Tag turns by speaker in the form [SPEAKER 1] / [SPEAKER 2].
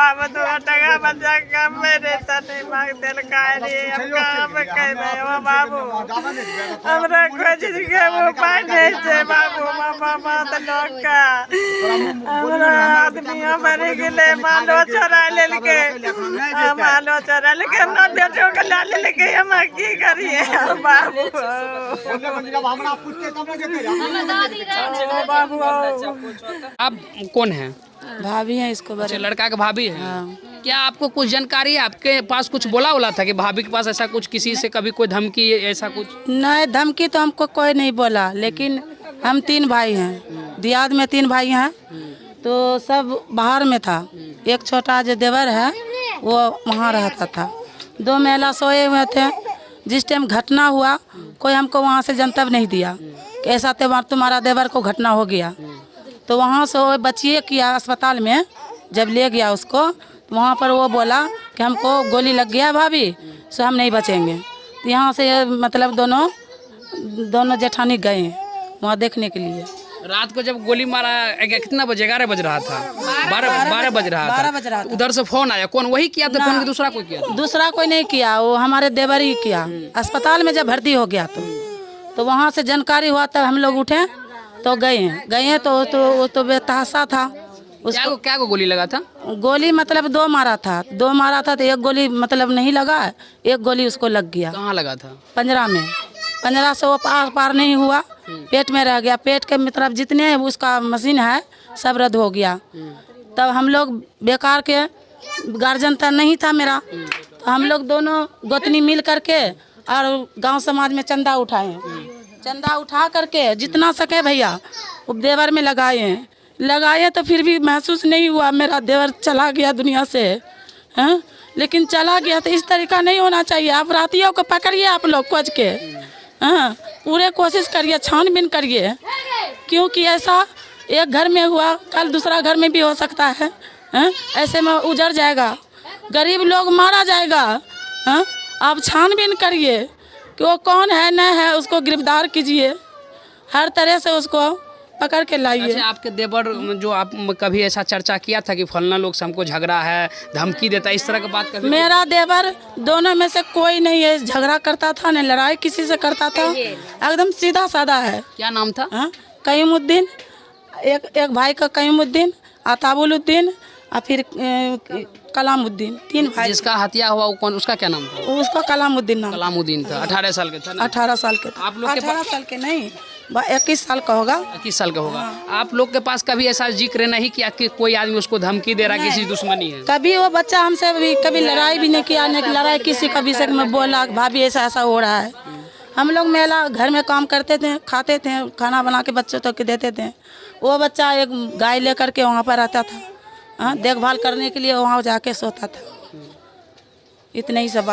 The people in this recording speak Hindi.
[SPEAKER 1] बाबू 2 टका बच्चा कम मेरे तने मांगते रे हम काम कह रहे हो बाबू हमरा खोज के वो पाने से बाबू मामा त नौका हमरा आदमी हमारे गेले मालो चोरा लेलके ना बेटो के ला लेलके हम की करिए बाबू बाबू
[SPEAKER 2] आप कौन है?
[SPEAKER 3] भाभी है इसको
[SPEAKER 2] अच्छा,
[SPEAKER 3] बड़े।
[SPEAKER 2] लड़का का भाभी है।
[SPEAKER 3] हाँ।
[SPEAKER 2] क्या आपको कुछ जानकारी है? आपके पास कुछ बोला था कि भाभी के पास ऐसा कुछ किसी से कभी कोई धमकी ऐसा कुछ?
[SPEAKER 3] नहीं, धमकी तो हमको कोई नहीं बोला, लेकिन हम 3 भाई हैं, दियाद में 3 भाई हैं, तो सब बाहर में था। एक छोटा जो देवर है वो वहाँ रहता था। 2 महिला सोए हुए थे। जिस टाइम घटना हुआ कोई हमको वहाँ से जनतब नहीं दिया कि ऐसा तुम्हारा देवर को घटना हो गया। तो वहाँ से वो बचिए किया अस्पताल में, जब ले गया उसको तो वहाँ पर वो बोला कि हमको गोली लग गया भाभी, सो हम नहीं बचेंगे। तो यहाँ से मतलब दोनों जेठानी गए वहाँ देखने के लिए।
[SPEAKER 2] रात को जब गोली मारा कितना बजे? 11 बज रहा था, 12 बज रहा था।
[SPEAKER 3] 12 बज रहा था।
[SPEAKER 2] उधर से फोन आया, कौन वही किया था? फोन के दूसरा कोई किया?
[SPEAKER 3] दूसरा कोई नहीं किया, वो हमारे देवर ही किया। अस्पताल में जब भर्ती हो गया तो वहाँ से जानकारी हुआ तब हम लोग उठे तो गए तो बेतहासा था। उसको
[SPEAKER 2] क्या गोली लगा था?
[SPEAKER 3] गोली मतलब 2 मारा था तो एक गोली मतलब नहीं लगा, एक गोली उसको लग गया।
[SPEAKER 2] कहाँ लगा था?
[SPEAKER 3] पंजरा में। पंजरा से वो पार नहीं हुआ, पेट में रह गया। पेट के मतलब जितने उसका मशीन है सब रद्द हो गया। तब हम लोग बेकार के गार्जियन तो नहीं था मेरा, तो हम लोग दोनों गोतनी मिल करके और गांव समाज में चंदा उठा करके जितना सके भैया वो देवर में लगाए तो फिर भी महसूस नहीं हुआ मेरा देवर चला गया दुनिया से। हाँ, लेकिन चला गया तो इस तरीका नहीं होना चाहिए। अपराधियों को पकड़िए आप लोग खोज के, हाँ पूरे कोशिश करिए, छानबीन करिए, क्योंकि ऐसा एक घर में हुआ कल दूसरा घर में भी हो सकता है। हाँ, ऐसे में उजड़ जाएगा, गरीब लोग मारा जाएगा। हाँ, आप छानबीन करिए कि वो कौन है न है, उसको गिरफ्तार कीजिए, हर तरह से उसको पकड़ के लाइए।
[SPEAKER 2] अच्छा, आपके देवर जो आप कभी ऐसा चर्चा किया था कि फलना लोग से हमको झगड़ा है, धमकी देता है, इस तरह की बात कभी?
[SPEAKER 3] मेरा देवर दोनों में से कोई नहीं है, झगड़ा करता था न लड़ाई किसी से करता था, एकदम सीधा साधा है।
[SPEAKER 2] क्या नाम था?
[SPEAKER 3] हाँ, कईमुद्दीन, एक भाई का कईमुद्दीन, आताबुलुद्दीन और फिर कलामुद्दीन, 3 भाई।
[SPEAKER 2] जिसका हत्या हुआ वो कौन, उसका क्या नाम था?
[SPEAKER 3] उसका कलामुद्दीन नाम।
[SPEAKER 2] कलामुद्दीन था। 18 साल के था ना?
[SPEAKER 3] 18 साल के था।
[SPEAKER 2] आप लोग के
[SPEAKER 3] 18 साल के नहीं, 21 साल का होगा।
[SPEAKER 2] 21 साल का होगा। आप लोग के पास कभी ऐसा जिक्र नहीं किया कि कोई आदमी उसको धमकी दे रहा, किसी दुश्मनी है?
[SPEAKER 3] कभी वो बच्चा हमसे भी कभी लड़ाई भी नहीं किया, नहीं लड़ाई किसी का विषय में बोला भाभी ऐसा हो रहा है। हम लोग मेला घर में काम करते थे, खाते थे, खाना बना के बच्चों तक देते थे। वो बच्चा एक गाय लेकर के वहाँ पर रहता था, हाँ देखभाल करने के लिए वहाँ जाके सोता था। इतने ही सब बात।